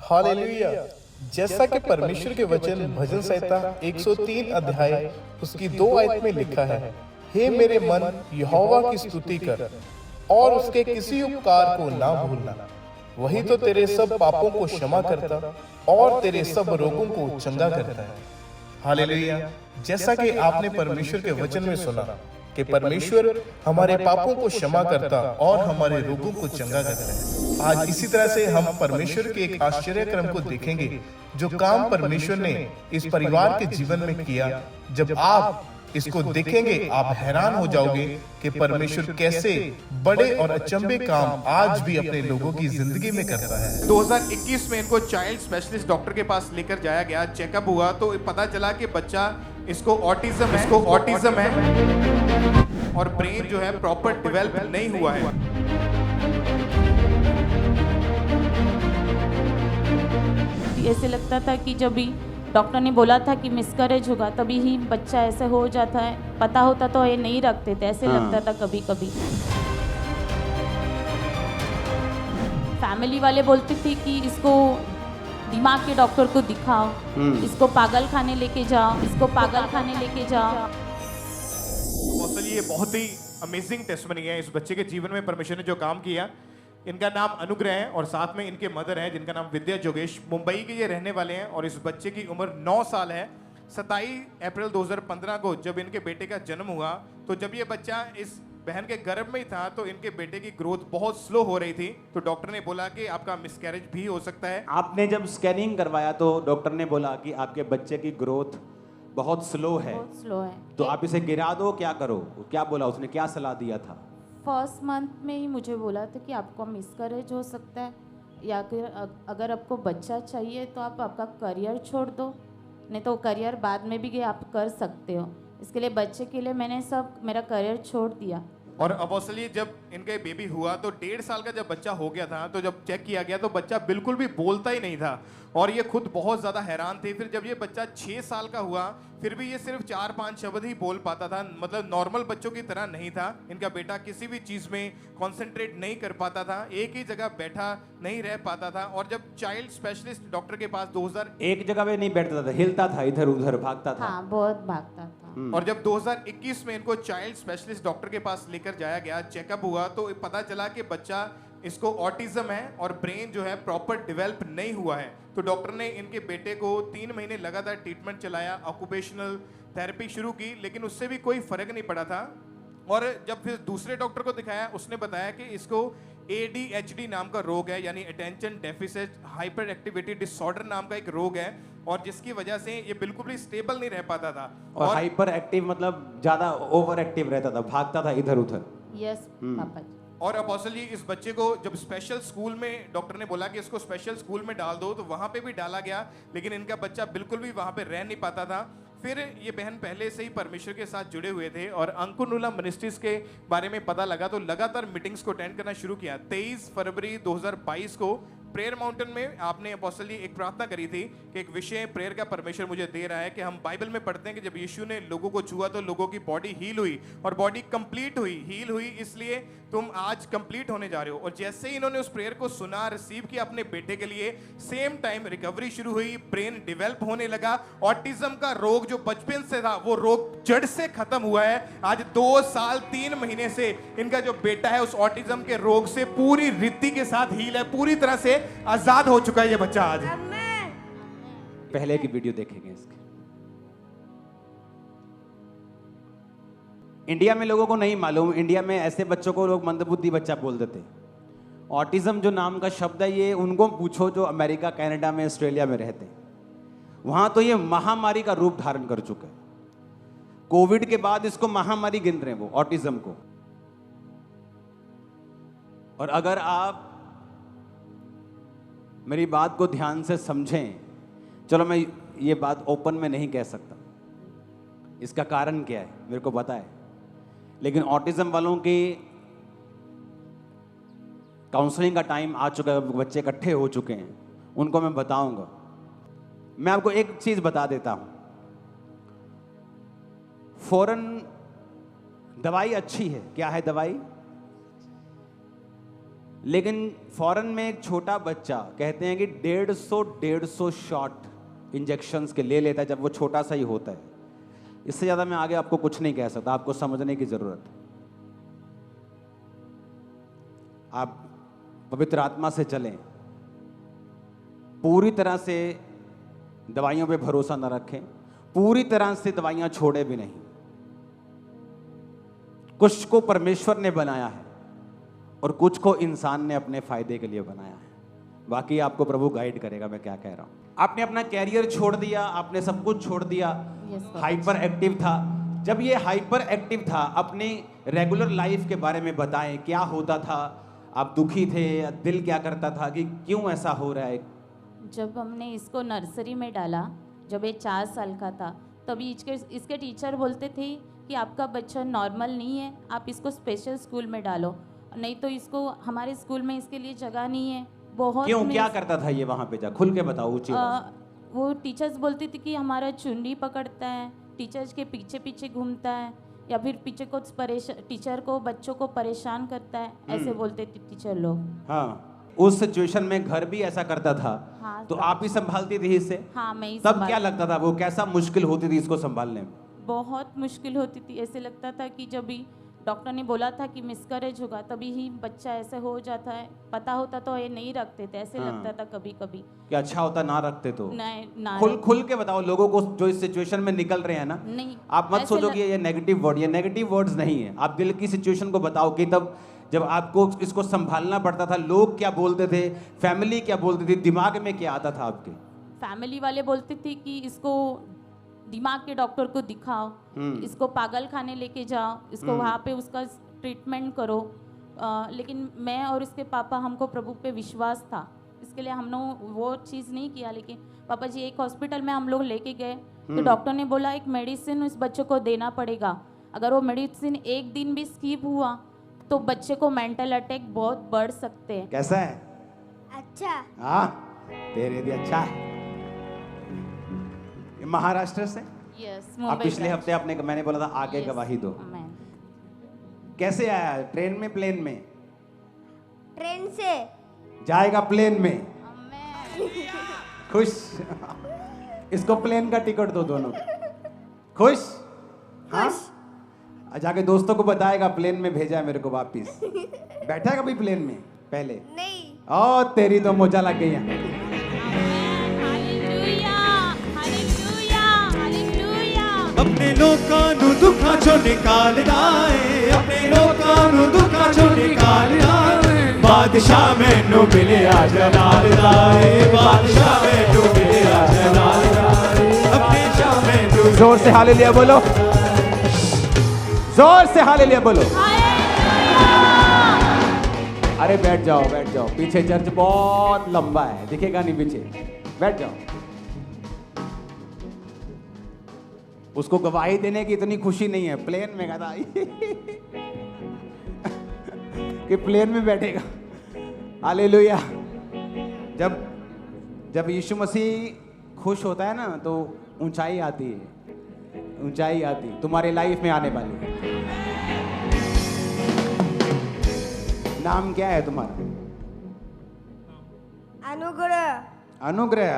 Hallelujah. जैसा कि परमेश्वर के वचन भजन संहिता 103 अध्याय उसकी 2 आयत में लिखा है, हे मेरे मन यहोवा की स्तुति कर और उसके किसी उपकार को ना भूलना। वही तो तेरे सब पापों को क्षमा करता और तेरे सब रोगों को चंगा करता है। हालेलुया। जैसा कि आपने परमेश्वर के वचन में सुना कि परमेश्वर हमारे पापों को क्षमा करता और हमारे रोगों को चंगा करता है। आज इसी तरह से हम परमेश्वर के एक आश्चर्य क्रम को देखेंगे, जो काम परमेश्वर ने इस परिवार के जीवन में किया। जब आप इसको देखेंगे आप हैरान हो जाओगे कि परमेश्वर कैसे बड़े और अचंभे काम आज भी अपने लोगों की जिंदगी में करता है। 2021 में इनको चाइल्ड स्पेशलिस्ट डॉक्टर के पास लेकर जाया गया, चेकअप हुआ तो पता चला कि बच्चा इसको ऑटिज्म है और ब्रेन जो है प्रॉपर डेवलप नहीं हुआ है। ऐसे लगता था कि जब भी डॉक्टर ने बोला था कि मिसकैरेज होगा तभी ही बच्चा ऐसे हो जाता है, पता होता तो ये नहीं रखते थे, ऐसे लगता था कभी कभी। फैमिली वाले बोलते थे कि इसको दिमाग के डॉक्टर को दिखाओ, इसको पागल खाने लेके जाओ, इसको पागल खाने लेके जाओ। असल ये बहुत ही अमेजिंग टेस्टमनी है इस बच्चे के जीवन में परमेश्वर ने जो काम किया। इनका नाम अनुग्रह है और साथ में इनके मदर हैं जिनका नाम विद्या जोगेश। मुंबई के ये रहने वाले हैं और इस बच्चे की उम्र 9 साल है। 27 अप्रैल 2015 को जब इनके बेटे का जन्म हुआ तो जब ये बच्चा इस बहन के गर्भ में ही था तो इनके बेटे की ग्रोथ बहुत स्लो हो रही थी, तो डॉक्टर ने बोला कि आपका मिसकैरेज भी हो सकता है। आपने जब स्कैनिंग करवाया तो डॉक्टर ने बोला कि आपके बच्चे की ग्रोथ बहुत स्लो है, तो आप इसे गिरा दो, क्या करो? क्या बोला उसने, क्या सलाह दिया था? फर्स्ट मंथ में ही मुझे बोला था कि आपको मिसकैरेज हो सकता है, या अगर आपको बच्चा चाहिए तो आप आपका करियर छोड़ दो, नहीं तो करियर बाद में भी आप कर सकते हो। इसके लिए बच्चे के लिए मैंने सब मेरा करियर छोड़ दिया। और अपोस्टली जब इनके बेबी हुआ तो 1.5 साल का जब बच्चा हो गया था तो जब चेक किया गया तो बच्चा बिल्कुल भी बोलता ही नहीं था और ये खुद बहुत ज़्यादा हैरान थे। फिर जब ये बच्चा 6 साल का हुआ फिर भी ये सिर्फ 4-5 शब्द ही बोल पाता था, मतलब नॉर्मल बच्चों की तरह नहीं था। इनका बेटा किसी भी चीज़ में कॉन्सेंट्रेट नहीं कर पाता था, एक ही जगह बैठा नहीं रह पाता था। और जब चाइल्ड स्पेशलिस्ट डॉक्टर के पास 2000 एक जगह पे नहीं बैठता था, हिलता था, इधर उधर भागता था। हाँ, बहुत भागता था। और जब 2021 में इनको चाइल्ड स्पेशलिस्ट डॉक्टर के पास लेकर जाया गया, चेकअप हुआ तो पता चला कि बच्चा इसको ऑटिज्म है और ब्रेन जो है प्रॉपर डेवलप नहीं हुआ है। तो डॉक्टर ने इनके बेटे को 3 महीने लगातार ट्रीटमेंट चलाया, ऑक्यूपेशनल थेरेपी शुरू की, लेकिन उससे भी कोई फर्क नहीं पड़ा था। और जब फिर दूसरे डॉक्टर को दिखाया उसने बताया कि इसको ADHD नाम का रोग है, यानी attention deficit hyper activity disorder नाम का एक रोग है और जिसकी वजह से ये बिल्कुल भी स्टेबल नहीं रह पाता था। और हाइपर एक्टिव मतलब ज्यादा ओवर एक्टिव रहता था, भागता था इधर उधर। यस पापा जी। और अपोस्टल जी इस बच्चे को जब स्पेशल स्कूल में डॉक्टर ने बोला कि इसको स्पेशल स्कूल में डाल दो तो वहां पे भी डाला गया, लेकिन इनका बच्चा बिल्कुल भी वहां पे रह नहीं पाता था। फिर ये बहन पहले से ही परमेश्वर के साथ जुड़े हुए थे और अंकुनुला मिनिस्ट्रीज के बारे में पता लगा तो लगातार मीटिंग्स को अटेंड करना शुरू किया। 23 फरवरी 2022 को प्रेयर माउंटेन में आपने अपोस्टल जी एक प्रार्थना करी थी कि एक विषय प्रेयर का परमेश्वर मुझे दे रहा है कि हम बाइबल में पढ़ते हैं कि जब यीशु ने लोगों को छुआ तो लोगों की बॉडी हील हुई और बॉडी कंप्लीट हुई, हील हुई, इसलिए तुम आज कंप्लीट होने जा रहे हो। और जैसे ही इन्होंने उस प्रेयर को सुना, रिसीव किया अपने बेटे के लिए, सेम टाइम रिकवरी शुरू हुई, ब्रेन डेवलप होने लगा। ऑटिज्म का रोग जो बचपन से था वो रोग जड़ से खत्म हुआ है। आज 2 साल 3 महीने से इनका जो बेटा है उस ऑटिज्म के रोग से पूरी रीति के साथ हील है, पूरी तरह से आजाद हो चुका है ये बच्चा आज। पहले की वीडियो देखेंगे इसके। इंडिया में लोगों को नहीं मालूम, इंडिया में ऐसे बच्चों को लोग मंदबुद्धि बच्चा बोल देते। ऑटिज्म जो नाम का शब्द है ये उनको पूछो जो अमेरिका, कनाडा में, ऑस्ट्रेलिया में रहते हैं, वहां तो ये महामारी का रूप धारण कर चुका है। कोविड के बाद इसको महामारी गिन रहे हैं वो ऑटिज्म को। और अगर आप मेरी बात को ध्यान से समझें, चलो मैं ये बात ओपन में नहीं कह सकता इसका कारण क्या है मेरे को पता है, लेकिन ऑटिज्म वालों की काउंसलिंग का टाइम आ चुका है, बच्चे इकट्ठे हो चुके हैं, उनको मैं बताऊंगा। मैं आपको एक चीज बता देता हूं, फौरन दवाई अच्छी है। क्या है दवाई? लेकिन फॉरेन में एक छोटा बच्चा कहते हैं कि 150 शॉट इंजेक्शंस के ले लेता है जब वो छोटा सा ही होता है। इससे ज़्यादा मैं आगे आपको कुछ नहीं कह सकता, आपको समझने की ज़रूरत है। आप पवित्र आत्मा से चलें, पूरी तरह से दवाइयों पे भरोसा न रखें, पूरी तरह से दवाइयां छोड़े भी नहीं। कुछ को परमेश्वर ने बनाया है और कुछ को इंसान ने अपने फायदे के लिए बनाया है। बाकी आपको प्रभु गाइड करेगा मैं क्या कह रहा हूं। आपने अपना कैरियर छोड़ दिया, आपने सब कुछ छोड़ दिया, हाइपर एक्टिव था। जब ये हाइपर एक्टिव था, अपनी रेगुलर लाइफ के बारे में बताएं, क्या होता था? आप दुखी थे, दिल क्या करता था कि क्यों ऐसा हो रहा है? जब हमने इसको नर्सरी में डाला, जब ये 4 साल का था, तभी इसके टीचर बोलते थे कि आपका बच्चा नॉर्मल नहीं है, आप इसको स्पेशल स्कूल में डालो, नहीं तो इसको हमारे स्कूल में इसके लिए जगह नहीं है। बहुत क्यों, क्या करता था ये वहाँ पे? जा खुल के बताओ, ऊंची आवाज़ में। वो टीचर्स बोलती थी कि हमारा चुन्नी पकड़ता है, टीचर्स के पीछे पीछे घूमता है, या फिर पीछे को टीचर को बच्चों को परेशान करता है, ऐसे बोलते थे टीचर लोग। हाँ, उस सिचुएशन में घर भी ऐसा करता था। हाँ, तो आप ही संभालती थी इसे? हाँ, मैं ही तब क्या लगता था, वो कैसा मुश्किल होती थी इसको संभालने में? बहुत मुश्किल होती थी। ऐसे लगता था कि जब भी डॉक्टर ने बोला था कि मिसकैरेज होगा तभी ही बच्चा ऐसे हो जाता है, पता होता तो ये नहीं रखते थे, ऐसे लगता था कभी कभी। क्या अच्छा होता ना रखते तो? नहीं, ना खुल के बताओ लोगों को जो इस सिचुएशन में निकल रहे हैं ना। नहीं, आप मत सोचो कि ये नेगेटिव वर्ड, ये नेगेटिव वर्ड्स नहीं है। आप दिल की सिचुएशन को बताओ कि तब जब आपको इसको संभालना पड़ता था, लोग क्या बोलते थे, फैमिली क्या बोलती थी, दिमाग में क्या आता था आपके? फैमिली वाले बोलते थे कि इसको दिमाग के डॉक्टर को दिखाओ, इसको पागल खाने लेके जाओ, इसको वहाँ पे उसका ट्रीटमेंट करो। लेकिन मैं और इसके पापा, हमको प्रभु पे विश्वास था, इसके लिए हम लोग वो चीज़ नहीं किया। लेकिन पापा जी एक हॉस्पिटल में हम लोग लेके गए तो डॉक्टर ने बोला एक मेडिसिन इस बच्चे को देना पड़ेगा, अगर वो मेडिसिन एक दिन भी स्किप हुआ तो बच्चे को मेंटल अटैक बहुत बढ़ सकते हैं। कैसा है? अच्छा। हाँ, तेरे भी अच्छा है। ये महाराष्ट्र से? यस, आप पिछले हफ्ते आपने, मैंने बोला था आगे गवाही दो। कैसे आया? ट्रेन में, प्लेन में? ट्रेन से। जाएगा प्लेन में? खुश? इसको प्लेन का टिकट दो दोनों। खुश? हाँ, जाके दोस्तों को बताएगा प्लेन में भेजा है मेरे को वापिस। बैठा है कभी प्लेन में पहले? नहीं। ओ तेरी तो मोजा लग गई है। अपने लोकां नू दुखां चों निकालदा है, अपने लोकां नू दुखां चों निकालदा है। बादशाह मैनू मिलिया जलाल दा है, बादशाह मैनू मिलिया जलाल दा है, अपने शाह मैनू। जोर से हालेलुया बोलो, जोर से हालेलुया बोलो। अरे बैठ जाओ, बैठ जाओ, पीछे चर्च बहुत लंबा है, दिखेगा नहीं पीछे, बैठ जाओ। उसको गवाही देने की इतनी खुशी नहीं है, प्लेन में गया कि प्लेन में बैठेगा। हालेलुया। जब यीशु मसीह खुश होता है ना तो ऊंचाई आती है, ऊंचाई आती तुम्हारे लाइफ में आने वाली। नाम क्या है तुम्हारा? अनुग्रह। अनुग्रह?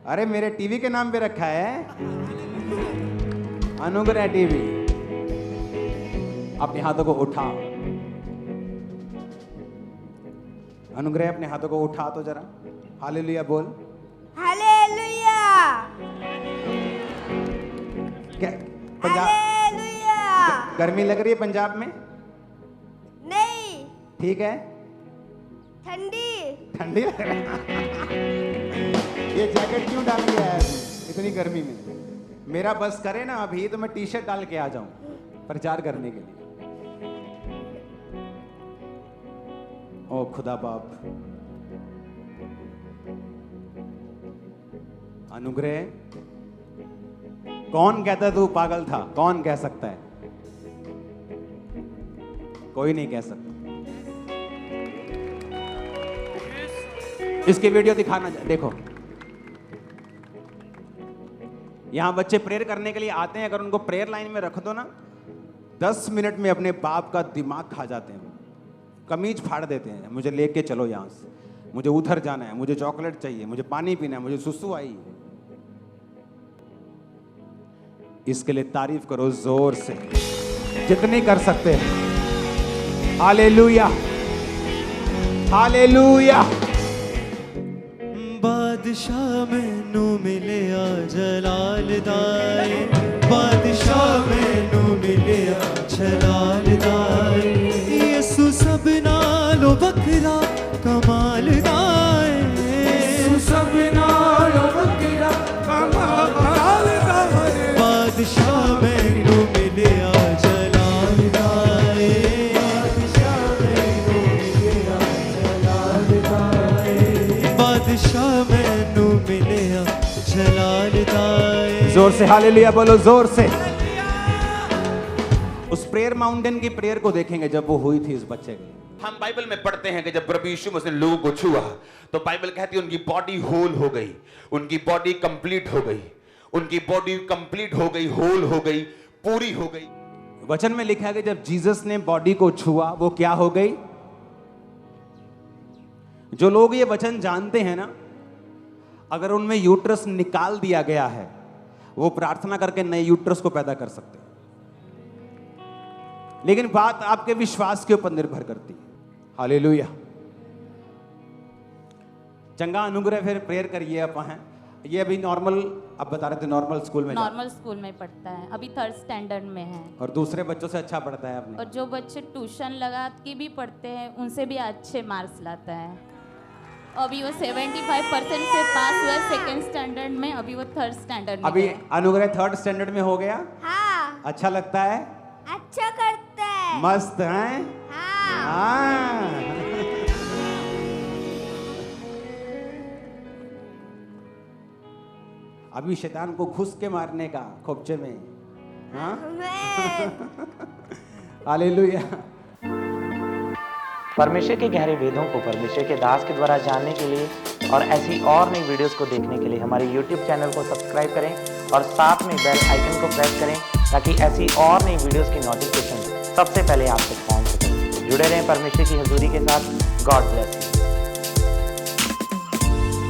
अरे मेरे टीवी के नाम पे रखा है अनुग्रह टीवी। अपने हाथों को उठाओ। अनुग्रह अपने हाथों को उठा तो जरा, हालेलुया बोल। हालेलुया। क्या पंजाब? हालेलुया। गर्मी लग रही है पंजाब में? नहीं। ठीक है। ठंडी। ठंडी लग रही है। ये जैकेट क्यों डाल के आया इतनी गर्मी में? मेरा बस करे ना अभी तो मैं टी शर्ट डाल के आ जाऊं प्रचार करने के लिए। ओ खुदा बाप, अनुग्रह, कौन कहता तू पागल था? कौन कह सकता है? कोई नहीं कह सकता। इसकी वीडियो दिखाना, देखो यहां बच्चे प्रेयर करने के लिए आते हैं, अगर उनको प्रेयर लाइन में रख दो ना 10 मिनट में अपने बाप का दिमाग खा जाते हैं, कमीज फाड़ देते हैं, मुझे लेके चलो यहाँ से, मुझे उधर जाना है, मुझे चॉकलेट चाहिए, मुझे पानी पीना है, मुझे सुसु आई। इसके लिए तारीफ करो जोर से, जितनी कर सकते हैं। Hallelujah, hallelujah. बादशाह मैनू मिलिया जलाल दाए, बादशाह मैनू मिलिया जलाल दाए, यसु सब नालों बकरा कमाल दाए, यसु सब नालों बकरा कमाल दाए, बादशाह मैनू मिलिया जलाल दाए, बादशाह मैनू मिलिया जलाल दाए, बादशाह मैनू मिलिया जलाल दाए। जोर से हालेलुया बोलो, जोर से। उस प्रेयर माउंटेन की प्रेयर को देखेंगे जब वो हुई थी इस बच्चे की। हम बाइबल में पढ़ते हैं कि जब प्रभु यीशु मसीह ने लोगों को छुआ तो बाइबल कहती है उनकी बॉडी होल हो गई, उनकी बॉडी कंप्लीट हो गई, उनकी बॉडी कंप्लीट हो गई, होल हो गई, पूरी हो गई। वचन में लिखा है कि जब जीसस ने बॉडी को छुआ वो क्या हो गई। जो लोग ये वचन जानते हैं ना, अगर उनमें यूट्रस निकाल दिया गया है वो प्रार्थना करके नए यूट्रस को पैदा कर सकते हैं, लेकिन बात आपके विश्वास के ऊपर निर्भर करती है। हालेलुया। चंगा अनुग्रह फिर प्रेयर करिए आप हैं। ये अभी नॉर्मल आप बता रहे थे नॉर्मल स्कूल में नॉर्मल स्कूल में पढ़ता है, अभी 3rd स्टैंडर्ड में है। और दूसरे बच्चों से अच्छा पढ़ता है आपने। और जो बच्चे ट्यूशन लगा के भी पढ़ते हैं उनसे भी अच्छे मार्क्स लाता है। अभी वो 75% से पास हुआ 2nd स्टैंडर्ड में, अभी वो 3rd स्टैंडर्ड में अभी है। अनुग्रह 3rd स्टैंडर्ड में हो गया। हाँ, अच्छा लगता है, अच्छा करता है। मस्त है। हाँ, हाँ। अभी शैतान को घुस के मारने का खोपचे में। हाँ? हालेलुया। परमेश्वर के गहरे वेदों को परमेश्वर के दास के द्वारा जानने के लिए और ऐसी और नई वीडियोस को देखने के लिए हमारे YouTube चैनल को सब्सक्राइब करें और साथ में बेल आइकन को प्रेस करें ताकि ऐसी और नई वीडियोस की नोटिफिकेशन सबसे पहले आप तक पहुंच सके। जुड़े रहें परमेश्वर की हजूरी के साथ। God bless.